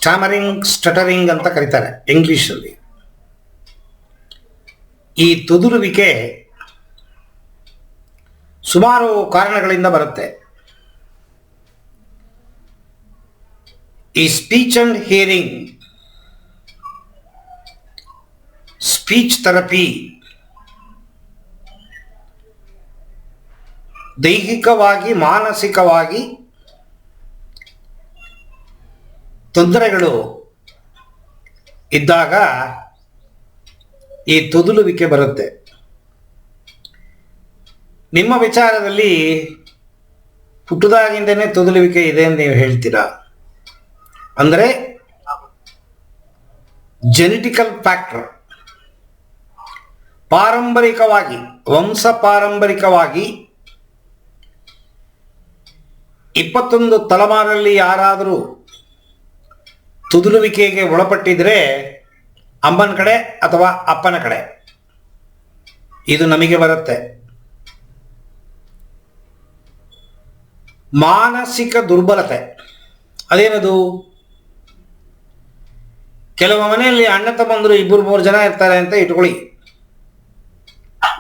ಸ್ಟಾಮರಿಂಗ್ ಸ್ಟಟರಿಂಗ್ ಅಂತ ಕರೀತಾರೆ ಇಂಗ್ಲಿಷಲ್ಲಿ. ಈ ತೊದಲುವಿಕೆ ಸುಮಾರು ಕಾರಣಗಳಿಂದ ಬರುತ್ತೆ. ಈ speech and hearing, speech therapy, ದೈಹಿಕವಾಗಿ ಮಾನಸಿಕವಾಗಿ ತೊಂದರೆಗಳು ಇದ್ದಾಗ ಈ ತೊದಲುವಿಕೆ ಬರುತ್ತೆ. ನಿಮ್ಮ ವಿಚಾರದಲ್ಲಿ ಹುಟ್ಟುದಾಗಿಂದನೇ ತೊದಲುವಿಕೆ ಇದೆ ಅಂತ ನೀವು ಹೇಳ್ತೀರಾ? ಅಂದರೆ ಜೆನೆಟಿಕಲ್ ಫ್ಯಾಕ್ಟರ್, ಪಾರಂಪರಿಕವಾಗಿ, ವಂಶ ಪಾರಂಪರಿಕವಾಗಿ 21 ತಲೆಮಾರಲ್ಲಿ ಯಾರಾದರೂ ತೊದಲುವಿಕೆಗೆ ಒಳಪಟ್ಟಿದ್ರೆ ಅಮ್ಮನ ಕಡೆ ಅಥವಾ ಅಪ್ಪನ ಕಡೆ ಇದು ನಮಗೆ ಬರುತ್ತೆ. ಮಾನಸಿಕ ದುರ್ಬಲತೆ ಅದೇನದು? ಕೆಲವು ಮನೆಯಲ್ಲಿ ಅಣ್ಣ ತಮ್ಮಂದರು 2-3 ಜನ ಇರ್ತಾರೆ ಅಂತ ಇಟ್ಕೊಳ್ಳಿ.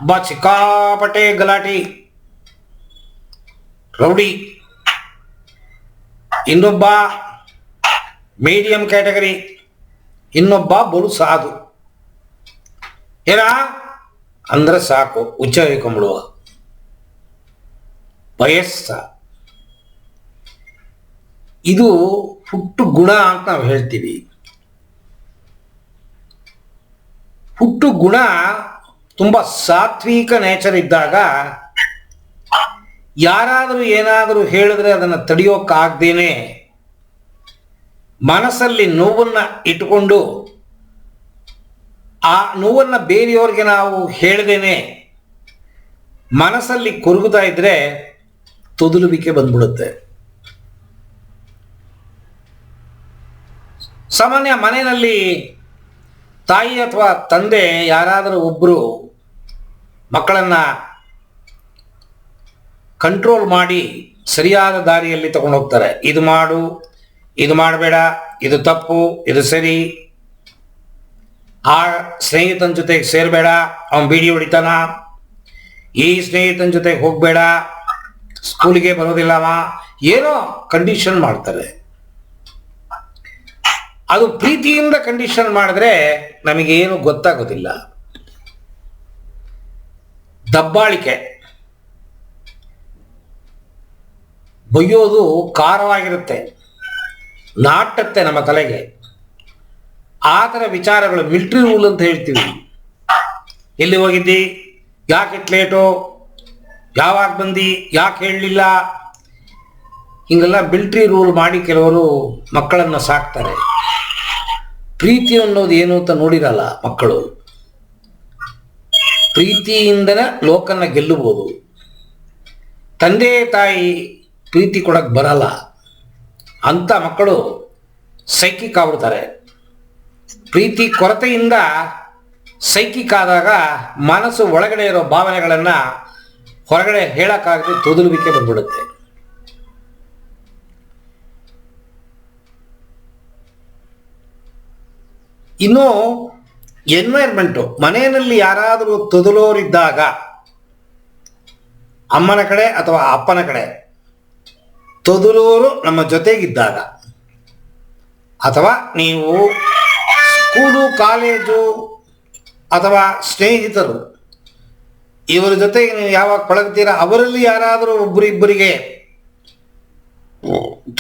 ಒಬ್ಬ ಸಿಕ್ಕಾಪಟ್ಟೆ ಗಲಾಟಿ ರೌಡಿ, ಇನ್ನೊಬ್ಬ ಮೀಡಿಯಂ ಕ್ಯಾಟಗರಿ, ಇನ್ನೊಬ್ಬ ಬಲು ಸಾಧು. ಏನ ಅಂದ್ರೆ ಸಾಕು ಉಚ್ಚ ಹೇಳ್ಕೊಂಬಿಡುವ ವಯಸ್ಸ. ಇದು ಹುಟ್ಟು ಗುಣ ಅಂತ ನಾವು ಹೇಳ್ತೀವಿ. ಹುಟ್ಟು ಗುಣ ತುಂಬ ಸಾತ್ವಿಕ ನೇಚರ್ ಇದ್ದಾಗ ಯಾರಾದರೂ ಏನಾದರೂ ಹೇಳಿದ್ರೆ ಅದನ್ನು ತಡೆಯೋಕ್ಕಾಗ್ದೇನೆ ಮನಸ್ಸಲ್ಲಿ ನೋವನ್ನು ಇಟ್ಟುಕೊಂಡು ಆ ನೋವನ್ನು ಬೇರೆಯವ್ರಿಗೆ ನಾವು ಹೇಳ್ದೇನೆ ಮನಸ್ಸಲ್ಲಿ ಕೊರಗುತ್ತಾ ಇದ್ರೆ ತೊದಲುವಿಕೆ ಬಂದ್ಬಿಡುತ್ತೆ. ಸಾಮಾನ್ಯ ಮನೆಯಲ್ಲಿ ತಾಯಿ ಅಥವಾ ತಂದೆ ಯಾರಾದರೂ ಒಬ್ಬರು ಮಕ್ಕಳನ್ನು ಕಂಟ್ರೋಲ್ ಮಾಡಿ ಸರಿಯಾದ ದಾರಿಯಲ್ಲಿ ತಗೊಂಡು ಹೋಗ್ತಾರೆ. ಇದು ಮಾಡು, ಇದು ಮಾಡಬೇಡ, ಇದು ತಪ್ಪು, ಇದು ಸರಿ, ಆ ಸ್ನೇಹಿತನ ಜೊತೆಗೆ ಸೇರಬೇಡ, ಅವನು ಬೀಡಿ ಹೊಡಿತಾನ, ಈ ಸ್ನೇಹಿತನ ಜೊತೆಗೆ ಹೋಗಬೇಡ, ಸ್ಕೂಲಿಗೆ ಬರೋದಿಲ್ಲವ, ಏನೋ ಕಂಡೀಷನ್ ಮಾಡ್ತಾರೆ. ಅದು ಪ್ರೀತಿಯಿಂದ ಕಂಡೀಷನ್ ಮಾಡಿದ್ರೆ ನಮಗೇನು ಗೊತ್ತಾಗೋದಿಲ್ಲ. ದಬ್ಬಾಳಿಕೆ, ಬೈಯೋದು ಖಾರವಾಗಿರುತ್ತೆ, ನಾಟತ್ತೆ ನಮ್ಮ ತಲೆಗೆ. ಆ ಥರ ವಿಚಾರಗಳು ಮಿಲ್ಟ್ರಿ ರೂಲ್ ಅಂತ ಹೇಳ್ತೀವಿ. ಎಲ್ಲಿ ಹೋಗಿದ್ದಿ, ಯಾಕೆ ಲೇಟು, ಯಾವಾಗ ಬಂದು, ಯಾಕೆ ಹೇಳಲಿಲ್ಲ, ಹಿಂಗೆಲ್ಲ ಮಿಲ್ಟ್ರಿ ರೂಲ್ ಮಾಡಿ ಕೆಲವರು ಮಕ್ಕಳನ್ನು ಸಾಕ್ತಾರೆ. ಪ್ರೀತಿ ಅನ್ನೋದು ಏನು ಅಂತ ನೋಡಿರಲ್ಲ ಮಕ್ಕಳು. ಪ್ರೀತಿಯಿಂದನೇ ಲೋಕನ್ನ ಗೆಲ್ಲಬಹುದು. ತಂದೆ ತಾಯಿ ಪ್ರೀತಿ ಕೊಡಕ್ಕೆ ಬರಲ್ಲ ಅಂತ ಮಕ್ಕಳು ಸೈಕಿಕ್ ಆಗ್ಬಿಡ್ತಾರೆ. ಪ್ರೀತಿ ಕೊರತೆಯಿಂದ ಸೈಕಿಕ್ ಆದಾಗ ಮನಸ್ಸು ಒಳಗಡೆ ಇರೋ ಭಾವನೆಗಳನ್ನು ಹೊರಗಡೆ ಹೇಳಕ್ಕಾಗದೆ ತೊದಲುವಿಕೆ ಬಂದ್ಬಿಡುತ್ತೆ. ಇನ್ನು ಎನ್ವೈರ್ಮೆಂಟು, ಮನೆಯಲ್ಲಿ ಯಾರಾದರೂ ತೊದಲೋರಿದ್ದಾಗ ಅಮ್ಮನ ಕಡೆ ಅಥವಾ ಅಪ್ಪನ ಕಡೆ ತೊದಲೋರು ನಮ್ಮ ಜೊತೆಗಿದ್ದಾಗ, ಅಥವಾ ನೀವು ಸ್ಕೂಲು ಕಾಲೇಜು ಅಥವಾ ಸ್ನೇಹಿತರು ಇವರ ಜೊತೆಗೆ ನೀವು ಯಾವಾಗ ಪಳಗ್ತೀರಾ ಅವರಲ್ಲಿ ಯಾರಾದರೂ ಒಬ್ಬರಿಬ್ಬರಿಗೆ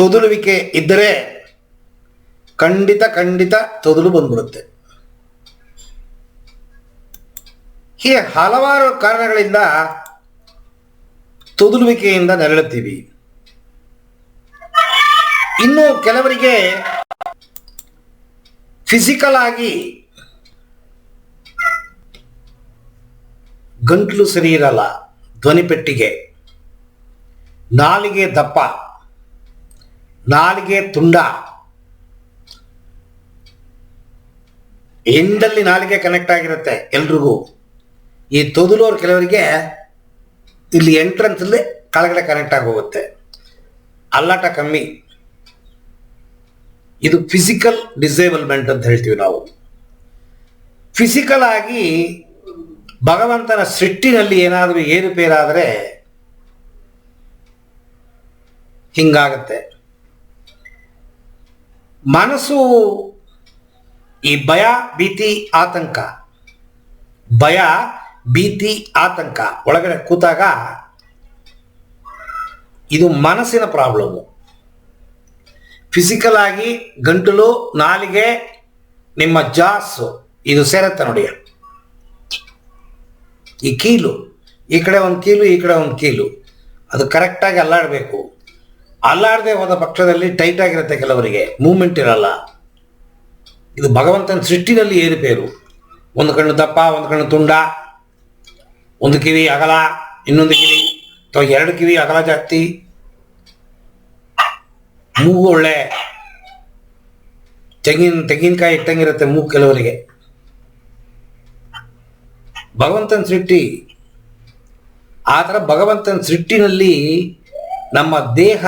ತೊದಲುವಿಕೆ ಇದ್ದರೆ ಖಂಡಿತ ತೊದಲು ಬಂದ್ಬಿಡುತ್ತೆ. ಹೀಗೆ ಹಲವಾರು ಕಾರಣಗಳಿಂದ ತೊದಲುವಿಕೆಯಿಂದ ನರಳುತ್ತೀವಿ. ಇನ್ನು ಕೆಲವರಿಗೆ ಫಿಸಿಕಲ್ ಆಗಿ ಗಂಟ್ಲು ಸರಿ ಇರಲ್ಲ, ಧ್ವನಿಪೆಟ್ಟಿಗೆ, ನಾಲಿಗೆ ದಪ್ಪ, ನಾಲಿಗೆ ತುಂಡ, ಎಂಡಲ್ಲಿ ನಾಲಿಗೆ ಕನೆಕ್ಟ್ ಆಗಿರುತ್ತೆ ಎಲ್ರಿಗೂ. ಈ ತೊದಲೋರು ಕೆಲವರಿಗೆ ಇಲ್ಲಿ ಎಂಟ್ರೆನ್ಸಲ್ಲಿ ಕೆಳಗಡೆ ಕನೆಕ್ಟ್ ಆಗಿ ಹೋಗುತ್ತೆ, ಅಲ್ಲಾಟ ಕಮ್ಮಿ. ಇದು ಫಿಸಿಕಲ್ ಡಿಸೇಬಲ್ಮೆಂಟ್ ಅಂತ ಹೇಳ್ತೀವಿ ನಾವು. ಫಿಸಿಕಲ್ ಆಗಿ ಭಗವಂತನ ಸೃಷ್ಟಿನಲ್ಲಿ ಏನಾದರೂ ಏರುಪೇರಾದರೆ ಹಿಂಗಾಗತ್ತೆ. ಮನಸ್ಸು ಈ ಭಯ ಭೀತಿ ಆತಂಕ ಒಳಗಡೆ ಕೂತಾಗ ಇದು ಮನಸ್ಸಿನ ಪ್ರಾಬ್ಲಮ್ಮು. ಫಿಸಿಕಲ್ ಆಗಿ ಗಂಟಲು, ನಾಲಿಗೆ, ನಿಮ್ಮ ಜಾಸು ಇದು ಸೇರತ್ತೆ ನೋಡಿ. ಈ ಕೀಲು, ಈ ಕಡೆ ಒಂದು ಕೀಲು, ಈ ಕಡೆ ಒಂದು ಕೀಲು, ಅದು ಕರೆಕ್ಟಾಗಿ ಅಲ್ಲಾಡಬೇಕು. ಅಲ್ಲಾಡದೆ ಹೋದ ಪಕ್ಷದಲ್ಲಿ ಟೈಟ್ ಆಗಿರುತ್ತೆ, ಕೆಲವರಿಗೆ ಮೂಮೆಂಟ್ ಇರಲ್ಲ. ಇದು ಭಗವಂತನ ಸೃಷ್ಟಿನಲ್ಲಿ ಏರುಪೇರು. ಒಂದು ಕಣ್ಣು ದಪ್ಪ, ಒಂದು ಕಣ್ಣು ತುಂಡ, ಒಂದು ಕಿವಿ ಅಗಲ, ಇನ್ನೊಂದು ಕಿವಿ ಅಥವಾ ಎರಡು ಕಿವಿ ಅಗಲ ಜಾಸ್ತಿ, ಮೂಗು ಒಳ್ಳೆ ತೆಂಗಿನಕಾಯಿ ಇಟ್ಟಂಗಿರುತ್ತೆ ಮೂಗು ಕೆಲವರಿಗೆ. ಭಗವಂತನ ಸೃಷ್ಟಿ ಆ ಥರ. ಭಗವಂತನ ಸೃಷ್ಟಿನಲ್ಲಿ ನಮ್ಮ ದೇಹ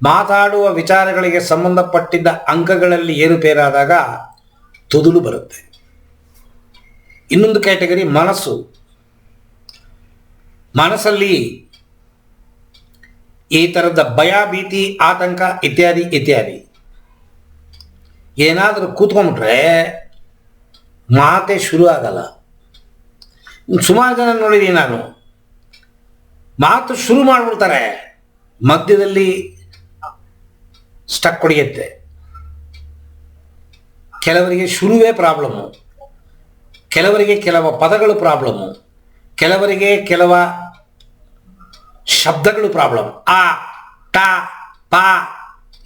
ಮಾತಾಡುವ ವಿಚಾರಗಳಿಗೆ ಸಂಬಂಧಪಟ್ಟಿದ್ದ ಅಂಕಗಳಲ್ಲಿ ಏರುಪೇರಾದಾಗ ತೊದಲು ಬರುತ್ತೆ. ಇನ್ನೊಂದು ಕ್ಯಾಟಗರಿ ಮನಸ್ಸು. ಮನಸ್ಸಲ್ಲಿ ಈ ಥರದ ಭಯ ಭೀತಿ ಆತಂಕ ಇತ್ಯಾದಿ ಇತ್ಯಾದಿ ಏನಾದರೂ ಕೂತ್ಕೊಂಡ್ಬಿಟ್ರೆ ಮಾತೇ ಶುರು ಆಗಲ್ಲ. ಸುಮಾರು ಜನ ನೋಡಿದ್ದೀನಿ ನಾನು, ಮಾತು ಶುರು ಮಾಡಿಬಿಡ್ತಾರೆ, ಮಧ್ಯದಲ್ಲಿ ಸ್ಟಕ್ ಹೊಡೆಯುತ್ತೆ. ಕೆಲವರಿಗೆ ಶುರುವೇ ಪ್ರಾಬ್ಲಮ್ಮು, ಕೆಲವರಿಗೆ ಕೆಲವು ಪದಗಳು ಪ್ರಾಬ್ಲಮ್ಮು, ಕೆಲವರಿಗೆ ಕೆಲವ ಶಬ್ದಗಳು ಪ್ರಾಬ್ಲಮ್. ಆ ಟ ಪ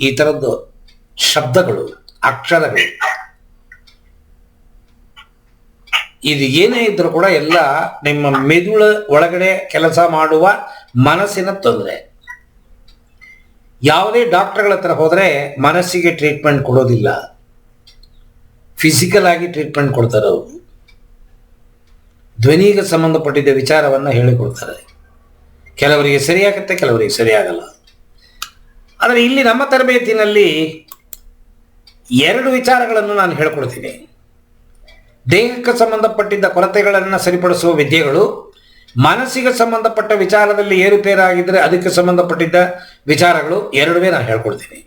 ಈ ಥರದ್ದು ಶಬ್ದಗಳು, ಅಕ್ಷರಗಳು, ಇದು ಏನೇ ಇದ್ರೂ ಕೂಡ ಎಲ್ಲ ನಿಮ್ಮ ಮೆದುಳ ಒಳಗಡೆ ಕೆಲಸ ಮಾಡುವ ಮನಸ್ಸಿನ ತೊಂದರೆ. ಯಾವುದೇ ಡಾಕ್ಟರ್ಗಳ ಹತ್ರ ಹೋದರೆ ಮನಸ್ಸಿಗೆ ಟ್ರೀಟ್ಮೆಂಟ್ ಕೊಡೋದಿಲ್ಲ, ಫಿಸಿಕಲ್ ಆಗಿ ಟ್ರೀಟ್ಮೆಂಟ್ ಕೊಡ್ತಾರೆ. ಅವರು ಧ್ವನಿಗೆ ಸಂಬಂಧಪಟ್ಟಿದ್ದ ವಿಚಾರವನ್ನು ಹೇಳಿಕೊಡ್ತಾರೆ. ಕೆಲವರಿಗೆ ಸರಿಯಾಗುತ್ತೆ, ಕೆಲವರಿಗೆ ಸರಿಯಾಗಲ್ಲ. ಆದರೆ ಇಲ್ಲಿ ನಮ್ಮ ತರಬೇತಿನಲ್ಲಿ ಎರಡು ವಿಚಾರಗಳನ್ನು ನಾನು ಹೇಳ್ಕೊಡ್ತೀನಿ. ದೇಹಕ್ಕೆ ಸಂಬಂಧಪಟ್ಟಿದ್ದ ಕೊರತೆಗಳನ್ನು ಸರಿಪಡಿಸುವ ವಿದ್ಯೆಗಳು, ಮನಸ್ಸಿಗೆ ಸಂಬಂಧಪಟ್ಟ ವಿಚಾರದಲ್ಲಿ ಏರುಪೇರಾಗಿದ್ದರೆ ಅದಕ್ಕೆ ಸಂಬಂಧಪಟ್ಟಿದ್ದ ವಿಚಾರಗಳು, ಎರಡುವೇ ನಾನು ಹೇಳ್ಕೊಡ್ತೀನಿ.